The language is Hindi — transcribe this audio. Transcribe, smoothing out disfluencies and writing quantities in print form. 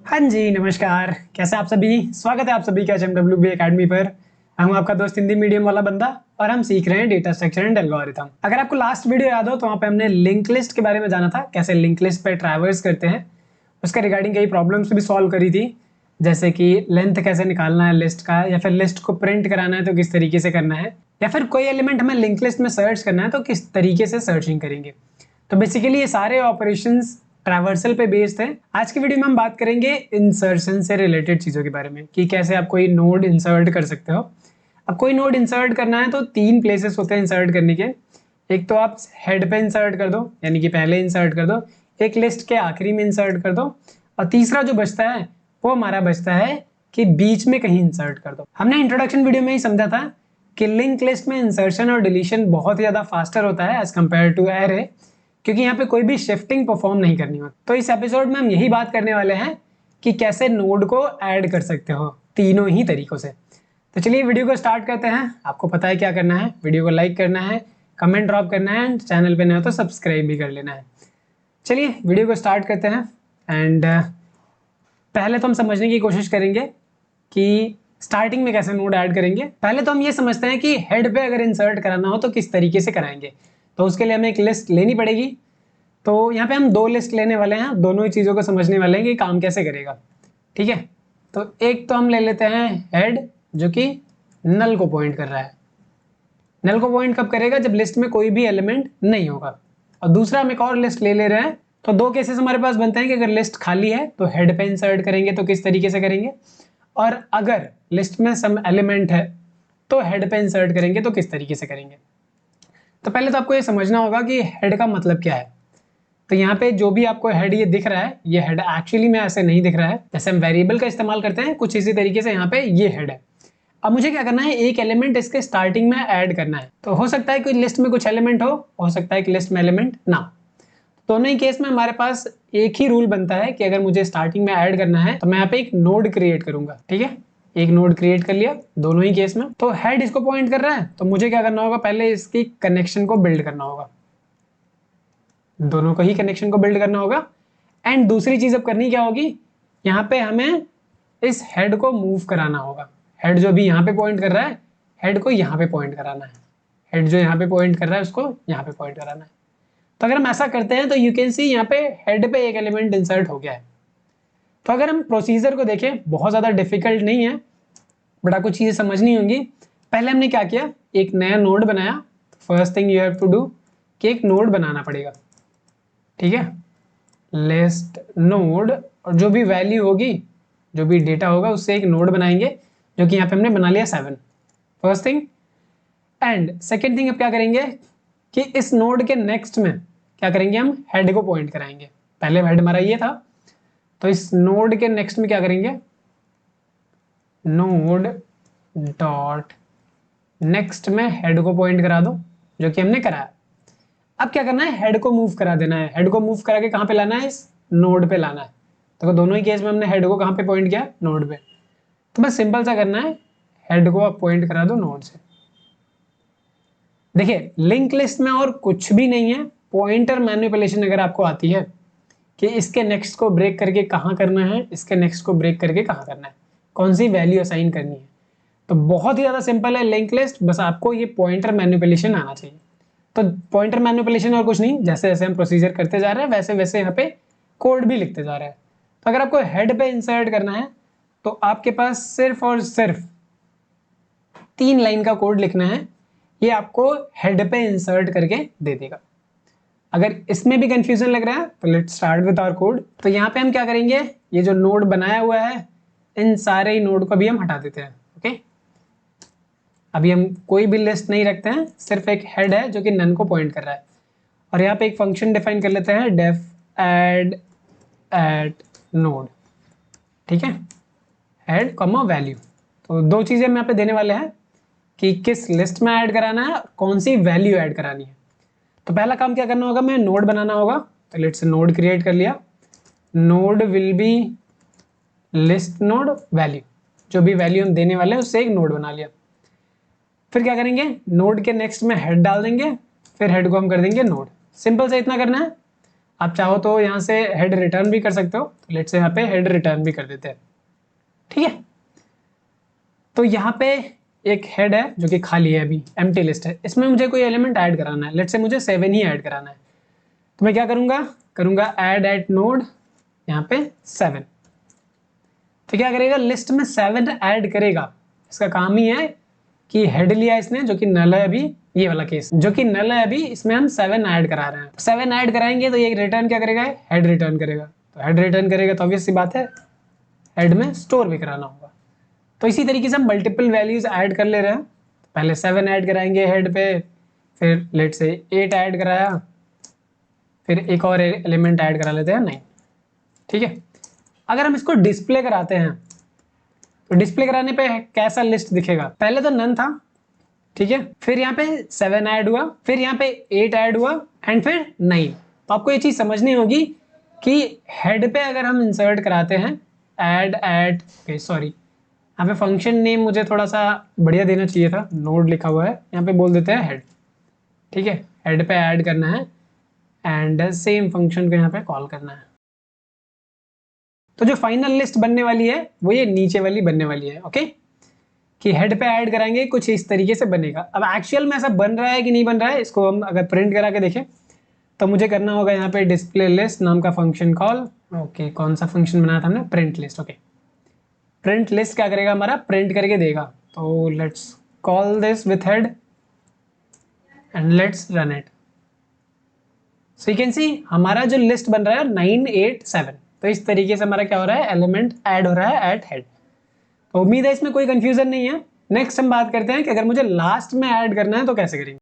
हाँ जी, नमस्कार। कैसे आप सभी? स्वागत है आप सभी का HMWB अकेडमी पर। मैं हूँ आपका दोस्त हिंदी मीडियम वाला बंदा और हम सीख रहे हैं डेटा स्ट्रक्चर एंड एल्गोरिथम। अगर आपको लास्ट वीडियो याद हो तो वहाँ पे हमने लिंक लिस्ट के बारे में जाना था, कैसे लिंक लिस्ट पे ट्रैवर्स करते हैं। उसका रिगार्डिंग कई प्रॉब्लम्स भी सॉल्व करी थी, जैसे कि लेंथ कैसे निकालना है लिस्ट का, या फिर लिस्ट को प्रिंट कराना है तो किस तरीके से करना है, या फिर कोई एलिमेंट हमें लिंक लिस्ट में सर्च करना है तो किस तरीके से सर्चिंग करेंगे। तो बेसिकली ये सारे ऑपरेशंस ट्रैवर्सल पे बेस्ड है। आज की वीडियो में हम बात करेंगे इंसर्शन से रिलेटेड चीजों के बारे में, कि कैसे आप कोई नोड इंसर्ट कर सकते हो। अब कोई नोड इंसर्ट करना है तो तीन प्लेसेस होते हैं इंसर्ट करने के। एक तो आप हेड पे इंसर्ट कर दो, यानी कि पहले इंसर्ट कर दो, एक लिस्ट के आखिरी में इंसर्ट कर दो, और तीसरा जो बचता है वो हमारा बचता है कि बीच में कहीं इंसर्ट कर दो। हमने इंट्रोडक्शन वीडियो में ही समझा था कि लिंक लिस्ट में इंसर्शन और डिलीशन बहुत ज्यादा फास्टर होता है एज कंपेयर टू एरे, क्योंकि यहाँ पे कोई भी शिफ्टिंग परफॉर्म नहीं करनी होती। तो इस एपिसोड में हम यही बात करने वाले हैं कि कैसे नोड को ऐड कर सकते हो तीनों ही तरीकों से। तो चलिए वीडियो को स्टार्ट करते हैं। आपको पता है क्या करना है, वीडियो को लाइक करना है, कमेंट ड्रॉप करना है, चैनल पे नए हो तो सब्सक्राइब भी कर लेना है। चलिए वीडियो को स्टार्ट करते हैं। एंड पहले तो हम समझने की कोशिश करेंगे कि स्टार्टिंग में कैसे नोड ऐड करेंगे। पहले तो हम ये समझते हैं कि हेड पे अगर इंसर्ट कराना हो तो किस तरीके से कराएंगे। तो उसके लिए हमें एक लिस्ट लेनी पड़ेगी। तो यहाँ पे हम दो लिस्ट लेने वाले हैं, दोनों ही चीज़ों को समझने वाले हैं कि काम कैसे करेगा। ठीक है, तो एक तो हम ले लेते हैं हेड, जो कि नल को पॉइंट कर रहा है। नल को पॉइंट कब करेगा? जब लिस्ट में कोई भी एलिमेंट नहीं होगा। और दूसरा हम एक और लिस्ट ले रहे हैं। तो दो केसेस हमारे पास बनते हैं कि अगर लिस्ट खाली है तो हेड पे इंसर्ट करेंगे तो किस तरीके से करेंगे, और अगर लिस्ट में सम एलिमेंट है तो हेड पे इंसर्ट करेंगे तो किस तरीके से करेंगे। तो पहले तो आपको ये समझना होगा कि हेड का मतलब क्या है। तो यहाँ पे जो भी आपको हेड ये दिख रहा है, ये हेड एक्चुअली में ऐसे नहीं दिख रहा है। जैसे हम वेरिएबल का इस्तेमाल करते हैं कुछ इसी तरीके से यहाँ पे ये हेड है। अब मुझे क्या करना है, एक एलिमेंट इसके स्टार्टिंग में ऐड करना है। तो हो सकता है कि लिस्ट में कुछ एलिमेंट हो सकता है कि लिस्ट में एलिमेंट ना। दोनों ही केस में हमारे पास एक ही रूल बनता है कि अगर मुझे स्टार्टिंग में ऐड करना है तो मैं यहाँ पे एक नोड क्रिएट करूंगा। ठीक है, एक नोड क्रिएट कर लिया दोनों ही केस में। तो हेड इसको पॉइंट कर रहा है तो मुझे क्या करना होगा, पहले इसकी कनेक्शन को बिल्ड करना होगा, दोनों को ही कनेक्शन को बिल्ड करना होगा। एंड दूसरी चीज अब करनी क्या होगी, यहाँ पे हमें इस हेड को मूव कराना होगा। हेड जो भी यहाँ पे पॉइंट कर रहा है, हेड को यहाँ पे पॉइंट कराना है। हेड जो यहाँ पे पॉइंट कर रहा है उसको यहाँ पे पॉइंट कराना है। तो अगर हम ऐसा करते हैं तो यू कैन सी यहाँ पे हेड पे एक एलिमेंट इंसर्ट हो गया है। तो अगर हम प्रोसीजर को देखें, बहुत ज्यादा डिफिकल्ट नहीं है, बट आपको चीजें समझनी होंगी। पहले हमने क्या किया, एक नया नोड बनाया। First thing you have to do कि एक नोड बनाना पड़ेगा। ठीक है, लिस्ट नोड, और जो भी वैल्यू होगी, जो भी डेटा होगा उससे एक नोड बनाएंगे, जो कि यहाँ पे हमने बना लिया 7, first thing. And second thing अब क्या करेंगे कि इस नोड के नेक्स्ट में क्या करेंगे, हम हेड को पॉइंट कराएंगे। पहले हेड हमारा ये था, तो इस नोड के नेक्स्ट में क्या करेंगे, नोड डॉट नेक्स्ट में हेड को पॉइंट करा दो, जो कि हमने कराया। अब क्या करना है, हेड को मूव करा देना है। हेड को मूव करा के कहाँ पे लाना है, इस नोड पे लाना है। तो दोनों ही केस में हमने हेड को कहाँ पे पॉइंट किया, नोड पे। तो बस सिंपल सा करना है, हेड को आप पॉइंट करा दो नोड से। देखिए लिंक लिस्ट में और कुछ भी नहीं है, पॉइंटर मैनिपुलेशन अगर आपको आती है कि इसके नेक्स्ट को ब्रेक करके कहाँ करना है, इसके नेक्स्ट को ब्रेक करके कहाँ करना है, कौन सी वैल्यू असाइन करनी है, तो बहुत ही ज्यादा सिंपल है लिंक लिस्ट। बस आपको ये पॉइंटर मैनिपुलेशन आना चाहिए। तो पॉइंटर मैनिपुलेशन और कुछ नहीं, जैसे जैसे हम प्रोसीजर करते जा रहे हैं वैसे वैसे यहाँ पे कोड भी लिखते जा रहे हैं। तो अगर आपको हेड पे इंसर्ट करना है तो आपके पास सिर्फ और सिर्फ 3 लाइन का कोड लिखना है, ये आपको हेड पे इंसर्ट करके दे देगा। अगर इसमें भी कंफ्यूजन लग रहा है तो let's start with our code. तो यहाँ पे हम क्या करेंगे, ये जो नोड बनाया हुआ है इन सारे ही नोड को भी हम हटा देते हैं। ओके, अभी हम कोई भी लिस्ट नहीं रखते हैं, सिर्फ एक हेड है जो कि नन को पॉइंट कर रहा है। और यहाँ पे एक फंक्शन डिफाइन कर लेते हैं, डेफ एड एट नोड। ठीक है, हेड कॉमा वैल्यू। तो दो चीजें हम यहाँ पे देने वाले हैं कि किस लिस्ट में ऐड कराना है, कौन सी वैल्यू ऐड करानी है। तो पहला काम क्या करना होगा, मैं नोड बनाना होगा। तो लेट्स नोड क्रिएट कर लिया, node will be list node value, जो भी वैल्यू हम देने वाले हैं उससे एक नोड बना लिया। फिर क्या करेंगे, नोड के नेक्स्ट में हेड डाल देंगे, फिर हेड को हम कर देंगे नोड। सिंपल से इतना करना है। आप चाहो तो यहाँ से हेड रिटर्न भी कर सकते हो, तो लेट्स से यहाँ पे हेड रिटर्न भी कर देते हैं। ठीक है, तो यहाँ पे एक हेड है जो कि खाली है, अभी एम्प्टी लिस्ट है, इसमें मुझे कोई एलिमेंट ऐड कराना है। लेट्स से मुझे 7 ही ऐड कराना है, तो मैं क्या करूँगा ऐड एट नोड यहाँ पे 7। तो क्या करेगा, लिस्ट में 7 ऐड करेगा। इसका काम ही है कि हेड लिया इसने जो कि नल है, अभी ये वाला केस जो कि नल है, अभी इसमें हम 7 ऐड करा रहे हैं। 7 ऐड कराएंगे तो ये रिटर्न क्या करेगा, हेड रिटर्न करेगा। तो हेड रिटर्न करेगा तो ऑब्वियस सी बात है हेड में स्टोर भी कराना होगा। तो इसी तरीके से हम मल्टीपल वैल्यूज ऐड कर ले रहे हैं। पहले 7 ऐड कराएंगे हेड पे, फिर लेट से 8 ऐड कराया, फिर एक और एलिमेंट ऐड करा लेते हैं 9। ठीक है, अगर हम इसको डिस्प्ले कराते हैं तो डिस्प्ले कराने पे कैसा लिस्ट दिखेगा, पहले तो नन था, ठीक है, फिर यहाँ पे 7 ऐड हुआ, फिर यहाँ पे 8 ऐड हुआ एंड फिर 9। तो आपको ये चीज समझनी होगी कि हेड पे अगर हम इंसर्ट कराते हैं ऐड एट, ओके सॉरी, यहाँ पे फंक्शन नेम मुझे थोड़ा सा बढ़िया देना चाहिए था, नोड लिखा हुआ है, यहाँ पे बोल देते हैं हेड। ठीक है, हेड पे ऐड करना है एंड सेम फंक्शन को यहाँ पे कॉल करना है। तो जो फाइनल लिस्ट बनने वाली है वो ये नीचे वाली बनने वाली है। ओके, कि हेड पे ऐड कराएंगे कुछ इस तरीके से बनेगा। अब एक्चुअल में ऐसा बन रहा है कि नहीं बन रहा है, इसको हम अगर प्रिंट करा के देखें तो मुझे करना होगा यहाँ पे डिस्प्ले लिस्ट नाम का फंक्शन कॉल। ओके, कौन सा फंक्शन बनाया था हमने, print list. Okay, print list क्या करेगा हमारा, प्रिंट करके देगा। तो let's call this with head and let's run it. So you can see हमारा जो लिस्ट बन रहा है 9 8 7। तो इस तरीके से हमारा क्या हो रहा है, एलिमेंट ऐड हो रहा है एट हेड। तो उम्मीद है इसमें कोई कंफ्यूजन नहीं है। नेक्स्ट हम बात करते हैं कि अगर मुझे लास्ट में ऐड करना है तो कैसे करेंगे।